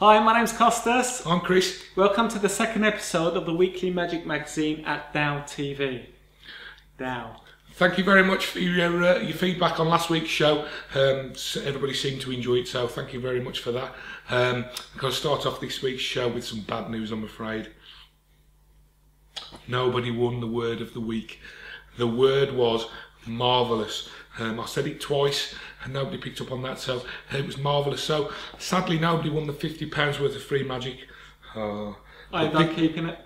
Hi, my name's Costas. I'm Chris. Welcome to the second episode of the weekly magic magazine at Dow TV. Dow. Thank you very much for your feedback on last week's show. Everybody seemed to enjoy it, so thank you very much for that. I'm going to start off this week's show with some bad news, I'm afraid. Nobody won the word of the week. The word was marvellous. I said it twice and nobody picked up on that, so it was marvellous. So sadly nobody won the £50 worth of free magic. I'm not keeping it.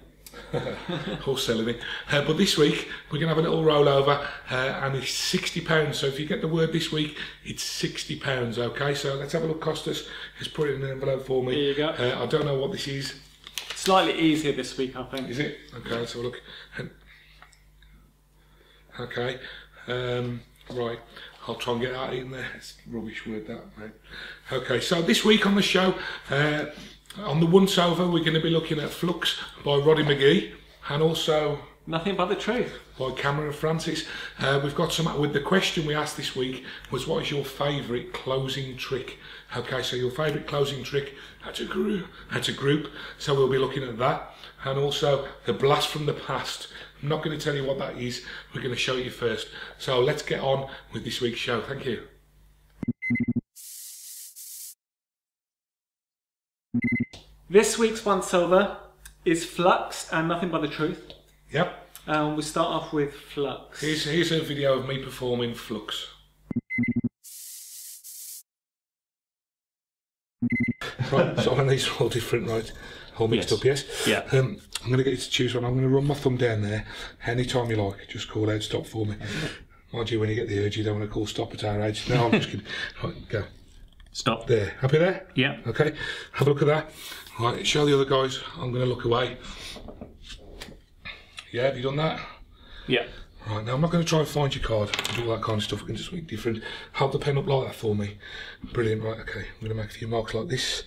Or selling it. But this week we're going to have a little rollover and it's £60. So if you get the word this week, it's £60. Okay, so let's have a look. Costas has put it in an envelope for me. Here you go. I don't know what this is. Slightly easier this week, I think. Is it? Okay, let's have a look. Okay. Right, I'll try and get that in there. It's a rubbish word, that, mate. Okay, so this week on the show, on the once over, we're going to be looking at Flux by Roddy McGhie and also Nothing But the Truth by Cameron Francis. We've got some. With the question we asked this week was, what is your favourite closing trick? Okay, so your favourite closing trick at a group. So we'll be looking at that, and also the blast from the past. I'm not going to tell you what that is. We're going to show you first. So let's get on with this week's show. Thank you. This week's once over is Flux and Nothing But the Truth. Yep. We start off with Flux. Here's a video of me performing Flux. Right, so these are all different, right? All mixed up, yes? Yeah. I'm going to get you to choose one. I'm going to run my thumb down there. Anytime you like, just call out stop for me. Mind you, when you get the urge, you don't want to call stop at our age. No, I'm just kidding. Right, go. Stop. There. Happy there? Yeah. Okay. Have a look at that. Right, show the other guys. I'm going to look away. Yeah, have you done that? Yeah. Right, now I'm not going to try and find your card and do all that kind of stuff. We can just make different. Hold the pen up like that for me. Brilliant. Right, okay. I'm going to make a few marks like this,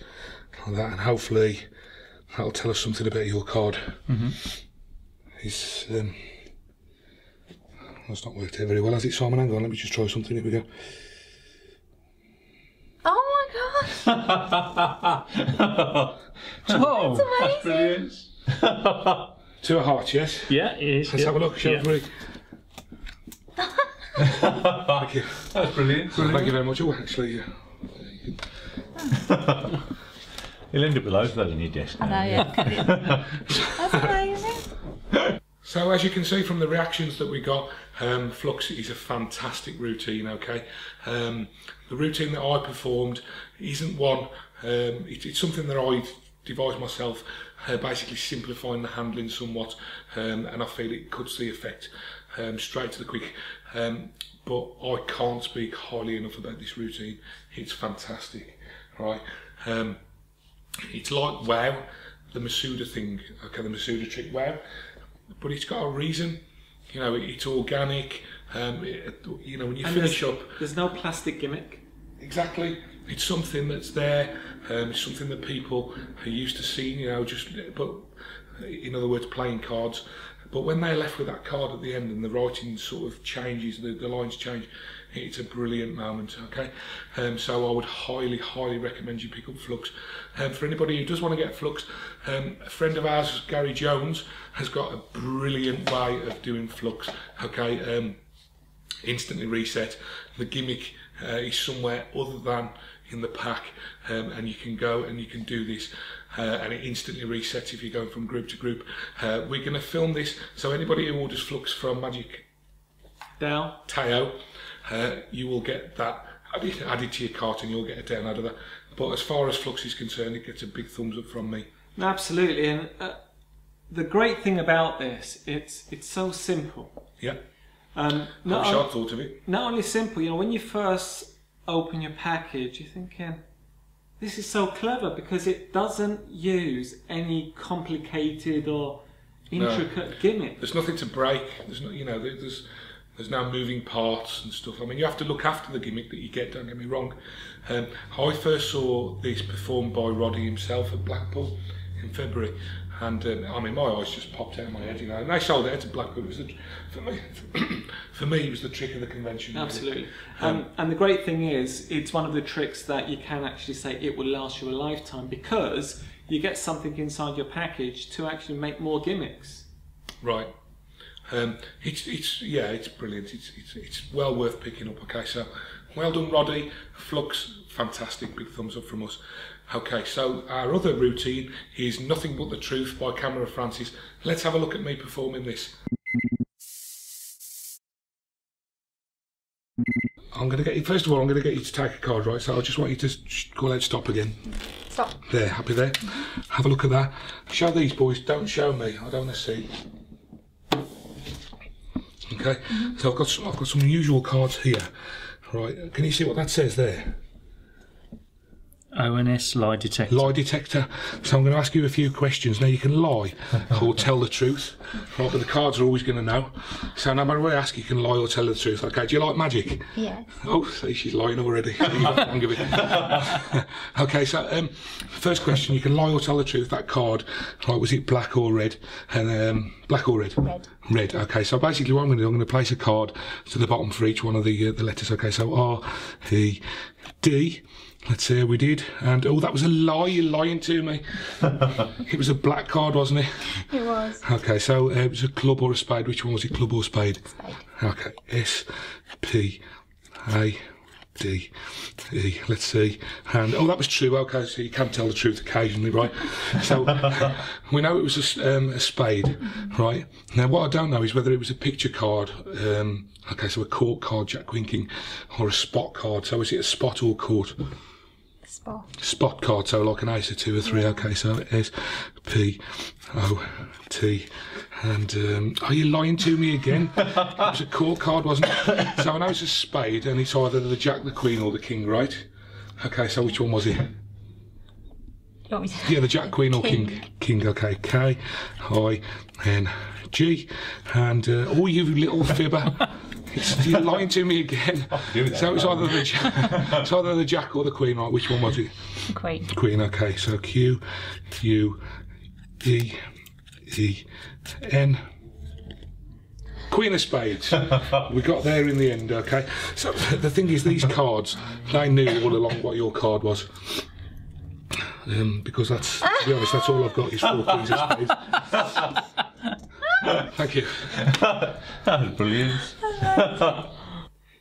like that, and hopefully that'll tell us something about your card. It's that's not worked out very well, has it, Simon? Hang on, let me just try something. Here we go. Oh my gosh! Oh, that's brilliant. Two of hearts, yes? Yeah, it is. Let's have a look, shall we? Thank you. That's brilliant. Thank you very much. Oh, actually, You'll end up with loads of those on your desk now. I know, yeah. That's amazing. So as you can see from the reactions that we got, Flux is a fantastic routine, okay? The routine that I performed isn't one, it's something that I devised myself, basically simplifying the handling somewhat, and I feel it cuts the effect straight to the quick. But I can't speak highly enough about this routine. It's fantastic, right? It's like WoW, the Masuda thing, okay, the Masuda trick, WoW, but it's got a reason. You know, it's organic. You know, when you finish up, there's no plastic gimmick. Exactly. It's something that's there. It's something that people are used to seeing. You know, but in other words, playing cards. But when they're left with that card at the end and the writing sort of changes, the lines change, it's a brilliant moment, okay? So I would highly recommend you pick up Flux. For anybody who does want to get Flux, a friend of ours, Gary Jones, has got a brilliant way of doing Flux, okay? Instantly reset. The gimmick is somewhere other than in the pack, and you can go and you can do this. And it instantly resets if you're going from group to group. We're going to film this, so anybody who orders Flux from MagicTao, you will get that added to your cart and you'll get a download of that. But as far as Flux is concerned, it gets a big thumbs up from me. Absolutely, and the great thing about this, it's so simple. Yeah. I thought of it. Not only simple, you know, when you first open your package, you're thinking, this is so clever because it doesn't use any complicated or intricate gimmick. There's nothing to break. There's no, you know, there's no moving parts and stuff. I mean, you have to look after the gimmick that you get. Don't get me wrong. I first saw this performed by Roddy himself at Blackpool in February, and I mean my eyes just popped out of my head, you know. And they sold it to Blackpool. It was for me, it was the trick of the convention. Absolutely. And the great thing is, it's one of the tricks that you can actually say it will last you a lifetime, because you get something inside your package to actually make more gimmicks. Right. It's brilliant. It's well worth picking up. Okay, so well done, Roddy. Flux, fantastic. Big thumbs up from us. Okay, so our other routine is Nothing But the Truth by Camera Francis. Let's have a look at me performing this. I'm going to get you, first of all, I'm going to get you to take a card, right? So I just want you to call out stop again. Stop. There, happy there? Have a look at that. Show these boys, don't show me. I don't want to see. Okay, so I've got some unusual cards here. Right, can you see what that says there? ONS lie detector. Lie detector. So I'm going to ask you a few questions. Now you can lie or tell the truth, right? But the cards are always going to know. So no matter what I ask, you can lie or tell the truth. Okay. Do you like magic? Yeah. Oh, see, she's lying already. Okay. So first question: you can lie or tell the truth. That card, right? Was it black or red? And black or red? Red. Red. Okay. So basically, what I'm going to do, I'm going to place a card to the bottom for each one of the letters. Okay. So R, E, D. Let's see how we did. And oh, that was a lie. You're lying to me. It was a black card, wasn't it? It was. Okay, so it was a club or a spade. Which one was it, club or spade? Spade. Okay, S, P, A, D, E. Let's see. And oh, that was true. Okay, so you can tell the truth occasionally, right? So we know it was a spade, right? Now, what I don't know is whether it was a picture card. Okay, so a court card, Jack Queen King, or a spot card. So is it a spot or court? Spot. Spot card, so like an ace, a 2 or 3. Okay, so S, P, O, T, and are you lying to me again? It was a court card, wasn't it? So I know it's a spade, and it's either the Jack, the Queen, or the King, right? Okay, so which one was it? You want me to? Yeah, the Jack, Queen, or King. King, okay. K, I, N, G, and oh, you little fibber. You're lying to me again. So it's either the Jack or the Queen, right? Which one was it? Queen. Queen, okay. So Q, U, E, E, N. Queen of Spades. We got there in the end, okay. So the thing is, these cards, they knew all along what your card was. Because that's, to be honest, that's all I've got is 4 Queens of Spades. Thank you. That was brilliant.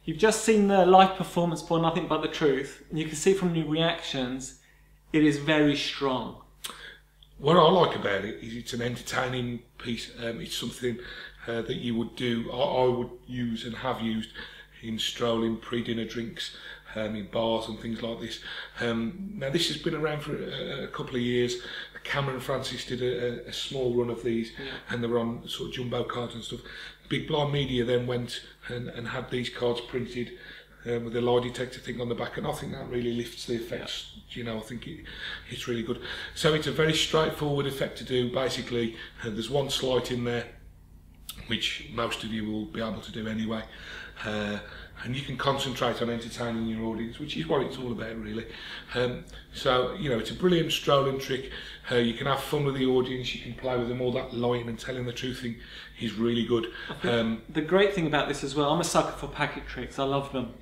You've just seen the live performance for Nothing But the Truth, and you can see from the reactions, it is very strong. What I like about it is it's an entertaining piece. It's something that you would do, I would use and have used in strolling pre-dinner drinks, in bars and things like this. Now this has been around for a couple of years. Cameron Francis did a small run of these, and they were on sort of jumbo cards and stuff. Big Blind Media then went and had these cards printed with a lie detector thing on the back, and I think that really lifts the effects. You know, I think it's really good. So it's a very straightforward effect to do. Basically, there's one sleight in there, which most of you will be able to do anyway. And you can concentrate on entertaining your audience, which is what it's all about, really. So, you know, it's a brilliant strolling trick. You can have fun with the audience, you can play with them. All that lying and telling the truth thing is really good. The great thing about this as well, I'm a sucker for packet tricks, I love them.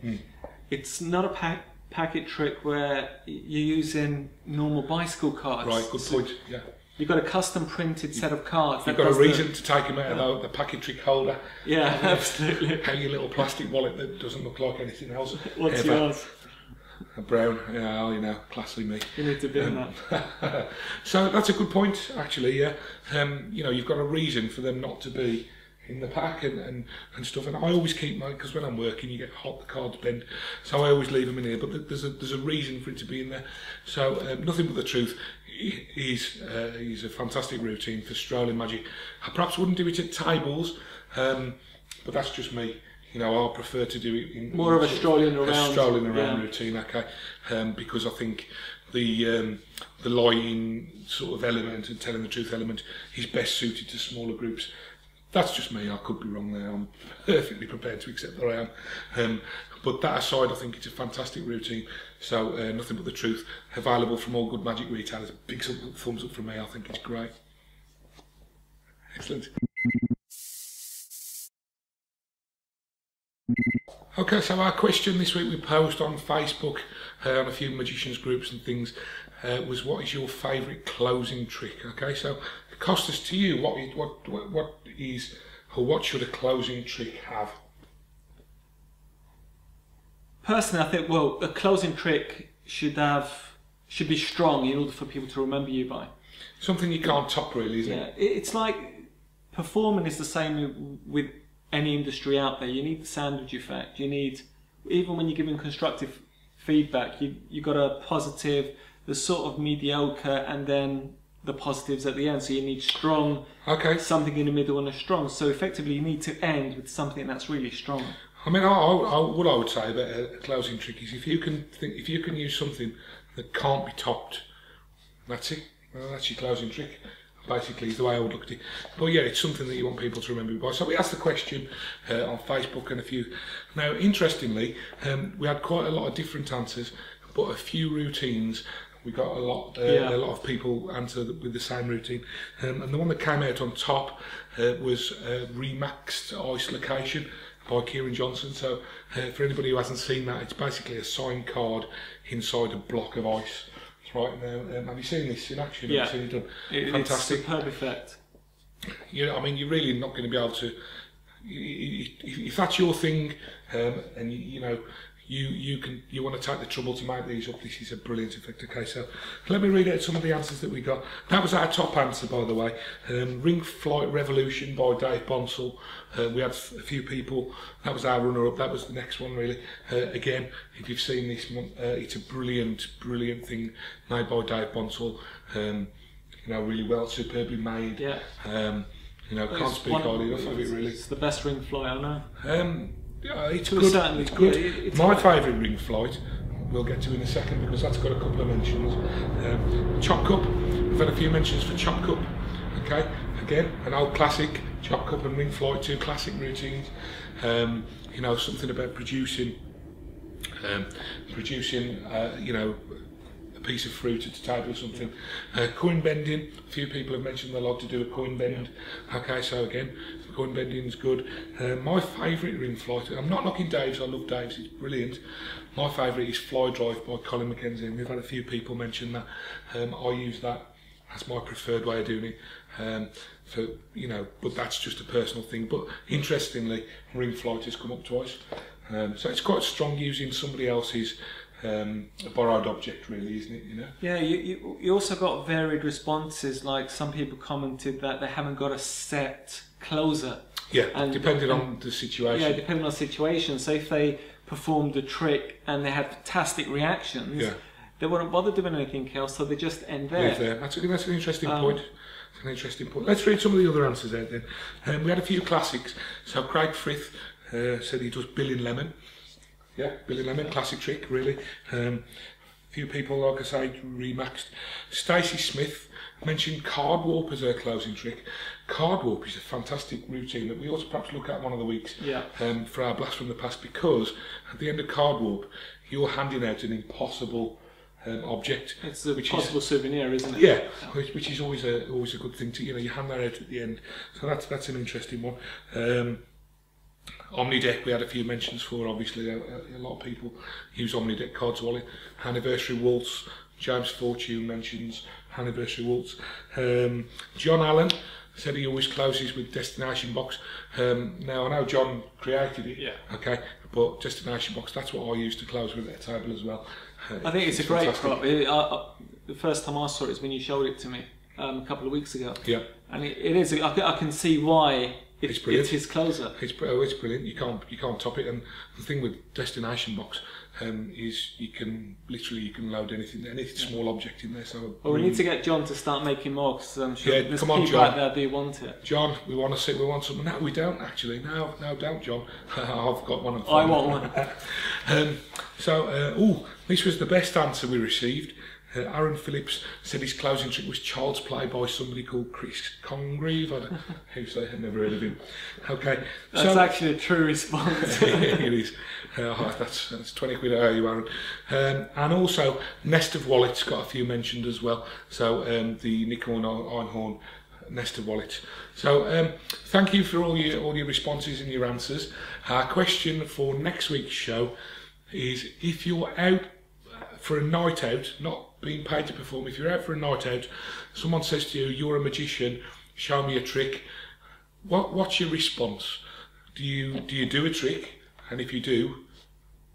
It's not a packet trick where you're using normal bicycle cards. Right, good point, yeah. You've got a custom printed set of cards. You've got a reason to take them out of the packet trick holder. Yeah, absolutely. Have your little plastic wallet that doesn't look like anything else. What's yours? A brown, yeah, you know, classy me. You need to be in that. So that's a good point, actually, yeah. You know, you've got a reason for them not to be in the pack and stuff, and I always keep mine, because when I'm working you get hot, the cards bend, so I always leave them in here, but there's a reason for it to be in there. So Nothing But the Truth is a fantastic routine for strolling magic. I perhaps wouldn't do it at tables, but that's just me. You know, I prefer to do it in more of a strolling around routine, okay, because I think the lying sort of element and telling the truth element is best suited to smaller groups. That's just me. I could be wrong there. I'm perfectly prepared to accept that I am. But that aside, I think it's a fantastic routine. So Nothing But the Truth, available from all good magic retailers. Big thumbs up from me. I think it's great. Excellent. Okay, so our question this week we posed on Facebook, on a few magicians groups and things, was what is your favourite closing trick? Okay, so Costas, to you, what is or what should a closing trick have? Personally, I think, well, a closing trick should be strong in order for people to remember you by. Something you can't top, really, isn't it? Yeah, it's like performing is the same with any industry out there. You need the sandwich effect. You need, even when you're giving constructive feedback, you got a positive, the sort of mediocre, and then the positives at the end. So you need strong, something in the middle, and a strong. So effectively, you need to end with something that's really strong. I mean, what I would say about a closing trick is if you can use something that can't be topped, that's it. Well, that's your closing trick. Basically, is the way I would look at it. But yeah, it's something that you want people to remember you by. So we asked the question on Facebook and a few. Now, interestingly, we had quite a lot of different answers, but a few routines. We got a lot of people answer with the same routine, and the one that came out on top was Remaxed Ice Location by Kieran Johnson. So for anybody who hasn't seen that, it's basically a signed card inside a block of ice. Right now, have you seen this in action? Yeah, have you seen it done? Fantastic. It's superb effect. I mean, you're really not going to be able to. If that's your thing, and you want to take the trouble to make these up, this is a brilliant effect. Okay, so let me read out some of the answers that we got. That was our top answer, by the way. Ring Flight Revolution by Dave Bonsall. We had a few people. That was our runner-up. That was the next one, really. Again, if you've seen this one, it's a brilliant thing made by Dave Bonsall. Really well, superbly made. Yeah. Can't speak highly enough of it, really. It's the best ring flight I know. It's good. It's good. My favourite ring flight, we'll get to in a second because that's got a couple of mentions. Chop Cup, we've had a few mentions for Chop Cup. Okay, again, an old classic. Chop Cup and Ring Flight, two classic routines. Something about producing, a piece of fruit at a table or something. Coin bending, a few people have mentioned they like to do a coin bend. Okay, so again, coin bending is good. My favourite ring flight, I'm not knocking Dave's, I love Dave's, it's brilliant. My favourite is Fly Drive by Colin McKenzie, and we've had a few people mention that. I use that as my preferred way of doing it. But that's just a personal thing. But interestingly, ring flight has come up twice. So it's quite strong using somebody else's borrowed object, really, isn't it? Yeah, you also got varied responses. Like some people commented that they haven't got a set closer. Yeah, depending on the situation. Yeah, depending on the situation. So if they performed a trick and they had fantastic reactions, they wouldn't bother doing anything else, so they just end there. That's an interesting point. It's an interesting point. Let's read some of the other answers out then. We had a few classics. So Craig Frith said he does Bill in Lemon. Yeah, Bill in Lemon, classic trick, really. A few people, like I say, remaxed. Stacey Smith mentioned Card Warp as her closing trick. Card Warp is a fantastic routine that we ought to perhaps look at one of the weeks for our Blast from the Past, because at the end of Card Warp, you're handing out an impossible object. It's a possible souvenir, isn't it? Yeah, which is always a good thing to, you hand that out at the end. So that's an interesting one. Omnideck, we had a few mentions for, obviously. A lot of people use Omnideck cards wallet. Anniversary Waltz, James Fortune mentions Anniversary Waltz. John Allen said he always closes with Destination Box. Now, I know John created it, okay, but Destination Box, that's what I use to close with at a table as well. I think it's a great prop. The first time I saw it is when you showed it to me a couple of weeks ago. Yeah. And it is, I can see why it's his closer. It's brilliant. You can't top it. And the thing with Destination Box is you can load any small object in there. So we need to get John to start making more, because I'm sure there's come on, people John. out there do want it. John, we want something. No, we don't actually. No, don't, John. I've got one. I want one. This was the best answer we received. Aaron Phillips said his closing trick was Child's Play by somebody called Chris Congreve. I don't know who say, I've never heard of him. Okay, that's actually a true response. It is. That's 20 quid out of you, Aaron. And also, Nest of Wallets got a few mentioned as well. So the nickel and einhorn Nest of Wallets. So thank you for all your responses and your answers. Our question for next week's show is, if you're out for a night out, not being paid to perform, if you're out for a night out, someone says to you, you're a magician, show me a trick, what's your response? Do you do a trick? And if you do,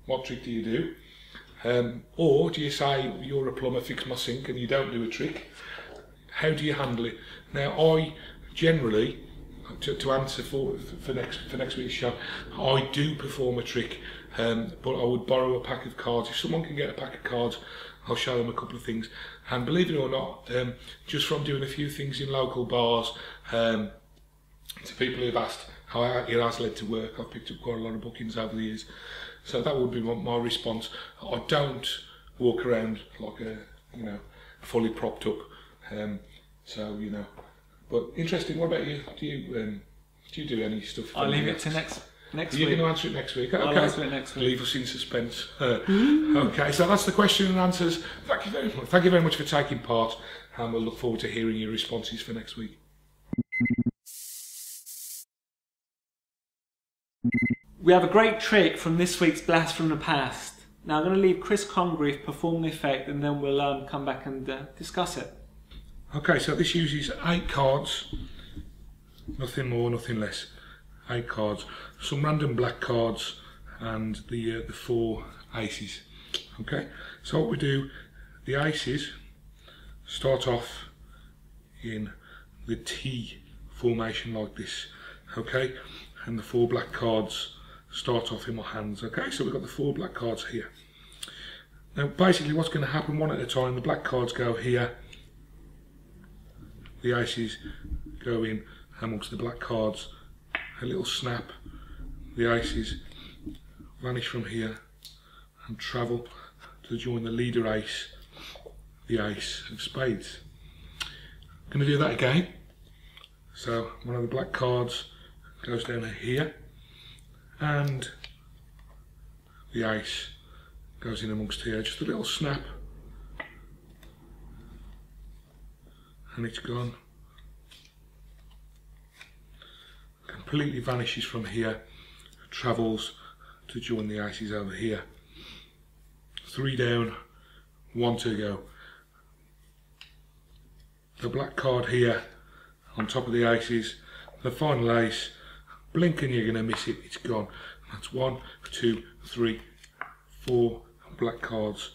what trick do you do? Or do you say, you're a plumber, fix my sink, and you don't do a trick? How do you handle it? Now, I generally, to answer for next week's show, I do perform a trick, but I would borrow a pack of cards. If someone can get a pack of cards, I'll show them a couple of things. And believe it or not, just from doing a few things in local bars, to people who've asked how it has led to work, I've picked up quite a lot of bookings over the years. So that would be my response. I don't walk around like a, fully propped up. So but interesting. What about you? Do you do any stuff? I'll leave it to next week. You're going to answer it next week. Okay. I'll answer it next week. Leave us in suspense. Okay, so that's the question and answers. Thank you very much. Thank you very much for taking part, and we'll look forward to hearing your responses for next week. We have a great trick from this week's Blast from the Past. Now I'm going to leave Chris Congreve perform the effect, and then we'll come back and discuss it. Okay, so this uses 8 cards, nothing more, nothing less. 8 cards, some random black cards, and the 4 aces. Okay, so what we do, the aces start off in the T formation like this. Okay, and the 4 black cards start off in my hands. Okay, so we've got the 4 black cards here. Now basically what's going to happen, one at a time, the black cards go here, the aces go in amongst the black cards, a little snap, the aces vanish from here and travel to join the leader ace, the ace of spades. I'm going to do that again. So one of the black cards goes down here and the ace goes in amongst here, just a little snap and it's gone. Completely vanishes from here, travels to join the aces over here. 3 down, 1 to go. The black card here on top of the aces, the final ace, blink and you're going to miss it, it's gone. That's 1, 2, 3, 4 black cards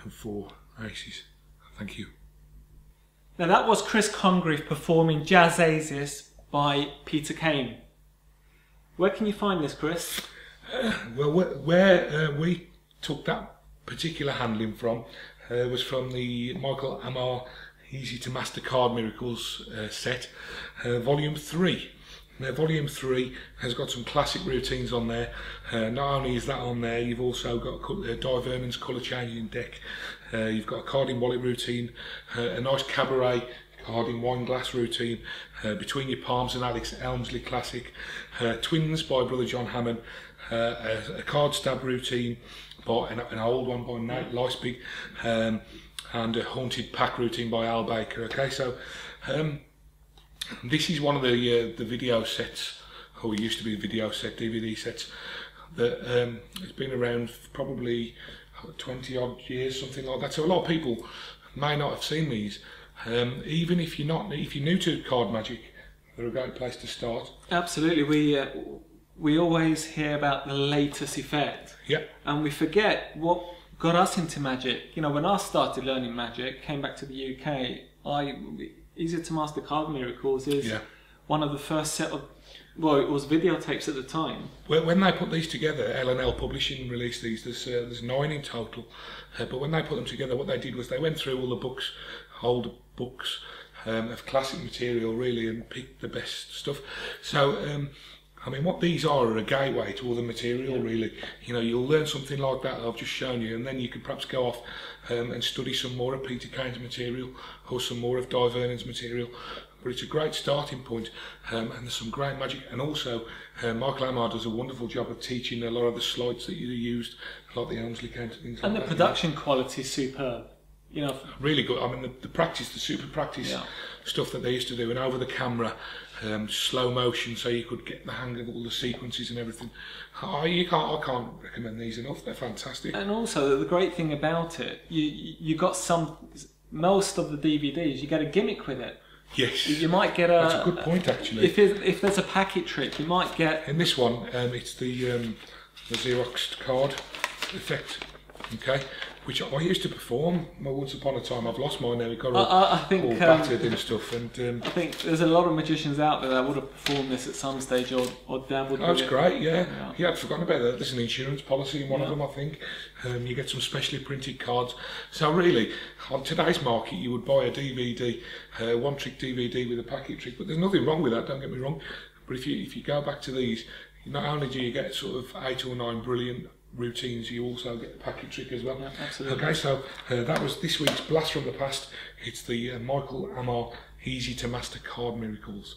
and 4 aces. Thank you. Now that was Chris Congreve performing Jazz Aces by Pter Kane. Where can you find this, Chris? Well, where we took that particular handling from was from the Michael Amar Easy to Master Card Miracles set, Volume 3. Now, Volume 3 has got some classic routines on there. Not only is that on there, you've also got Di Vernon's colour changing deck. You've got a card in wallet routine, a nice cabaret card in wine glass routine, Between Your Palms and Alex Elmsley classic, Twins by Brother John Hammond, a card stab routine by an old one by Nate Leisbig, and a haunted pack routine by Al Baker. Okay, so this is one of the video sets, or it used to be a video set, DVD sets, that it's been around for probably 20 odd years, something like that. So a lot of people may not have seen these. Even if you're new to card magic, they're a great place to start. Absolutely, we always hear about the latest effect. Yeah. And we forget what got us into magic. You know, when I started learning magic, came back to the UK, Easy to Master Card Miracles is one of the first set of, well, it was videotapes at the time. When they put these together, L&L Publishing released these, there's 9 in total, but when they put them together, what they did was they went through all the books, old books of classic material really, and picked the best stuff. So I mean, what these are a gateway to other material, really. You know, you'll learn something like that I've just shown you, and then you could perhaps go off and study some more of Pter Kane's material or some more of Di Vernon's material. But it's a great starting point, and there's some great magic. And also, Michael Amar does a wonderful job of teaching a lot of the slides that you used, like the Elmsley Count and things like that. And the production quality is superb. You know, really good. I mean, the practice, the super practice stuff that they used to do, and over the camera, slow motion, so you could get the hang of all the sequences and everything. I can't recommend these enough. They're fantastic. And also, the great thing about it, you got most of the DVDs, you get a gimmick with it. Yes. You might get a. That's a good point, actually. If there's a packet trick, you might get. In this one, it's the Xerox card effect. Okay. Which I used to perform once upon a time. I've lost mine now. It got all battered and stuff. And I think there's a lot of magicians out there that would have performed this at some stage, or dabbled. That's great. Yeah. I'd forgotten about that. There's an insurance policy in one of them, I think. You get some specially printed cards. So really, on today's market, you would buy a DVD, one-trick DVD with a packet trick. But there's nothing wrong with that. Don't get me wrong. But if you go back to these, not only do you get sort of 8 or 9 brilliant routines, you also get the packet trick as well. Yeah, absolutely. Okay, so that was this week's Blast from the Past. It's the Michael Amar Easy to Master Card Miracles,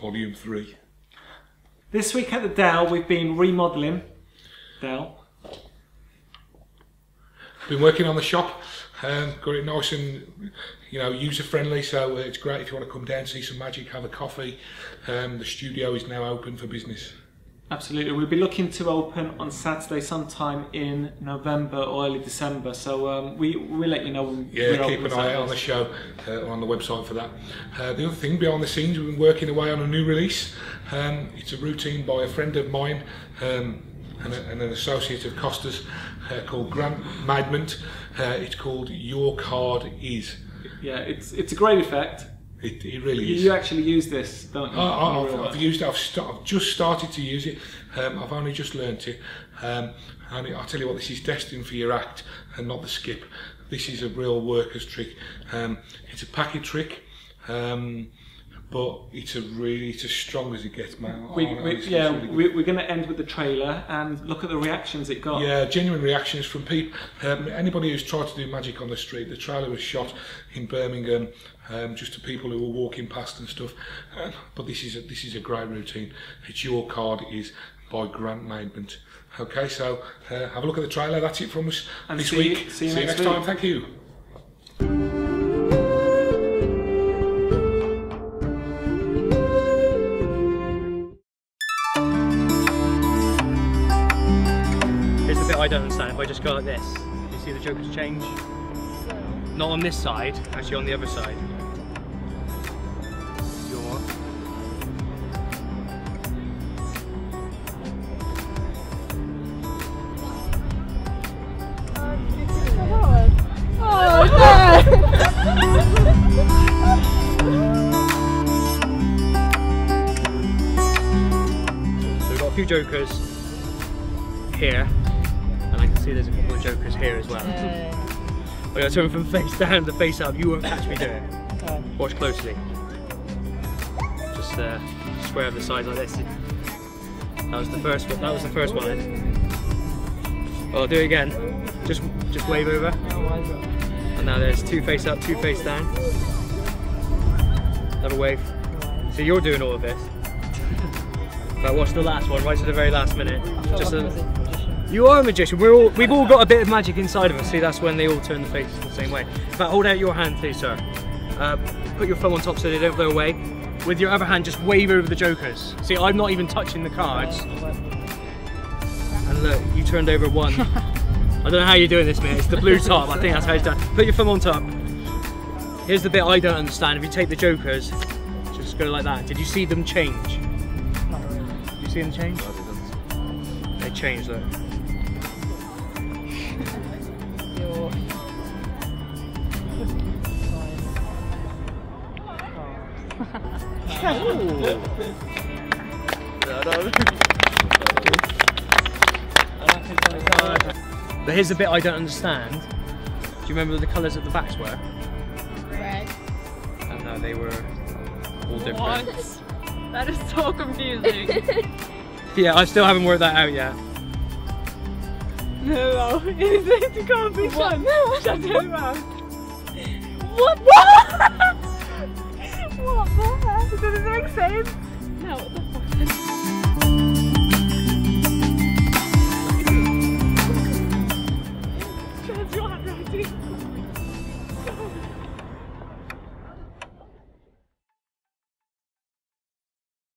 Volume 3. This week at the Dow, we've been remodelling. Dow. Been working on the shop, got it nice and user friendly, so it's great if you want to come down, see some magic, have a coffee. The studio is now open for business. Absolutely, we'll be looking to open on Saturday sometime in November or early December, so we'll let you know when we're keep an eye out on the show, on the website for that. The other thing, behind the scenes, we've been working away on a new release. It's a routine by a friend of mine and an associate of Costas called Grant Maidment. It's called Your Card Is. Yeah, it's a great effect. It really is. You actually use this, don't you? I've used it. I've just started to use it. I've only just learnt it. And I'll tell you what, this is destined for your act and not the skip. This is a real worker's trick. It's a packet trick, but it's as strong as it gets, man. We're going to end with the trailer and look at the reactions it got. Yeah, genuine reactions from people. Anybody who's tried to do magic on the street. The trailer was shot in Birmingham, just to people who were walking past and stuff. But this is a great routine. It's Your Card Is by Grant Maidment. Okay, so have a look at the trailer. That's it from us this week. See you next time. Thank you. I don't understand. If I just go like this, you see the jokers change? Not on this side, actually on the other side. So we've got a few jokers here. And I can see there's a couple of jokers here as well. I'm going to turn from face down to face up. You won't catch me doing it. Watch closely. Just square up the sides like this. That was the first one. That was the first one. I'll do it again. Just wave over. And now there's 2 face up, 2 face down. Another wave. So you're doing all of this. But watch the last one, right to the very last minute. Just You are a magician. We've all got a bit of magic inside of us. See, that's when they all turn the faces the same way. In fact, hold out your hand, please, sir. Put your thumb on top so they don't blow away. With your other hand, just wave over the jokers. See, I'm not even touching the cards. And look, you turned over 1. I don't know how you're doing this, mate. It's the blue top. I think that's how it's done. Put your thumb on top. Here's the bit I don't understand. If you take the jokers, just go like that. Did you see them change? Did you see them change? They changed, though. But here's the bit I don't understand. Do you remember what the colours of the backs were? Red. And no, they were all different. What? That is so confusing. Yeah, I still haven't worked that out yet. No, it can't be done. Shut your mouth. What? What the heck? Does it make sense? No, what the fuck? Trans, your handwriting.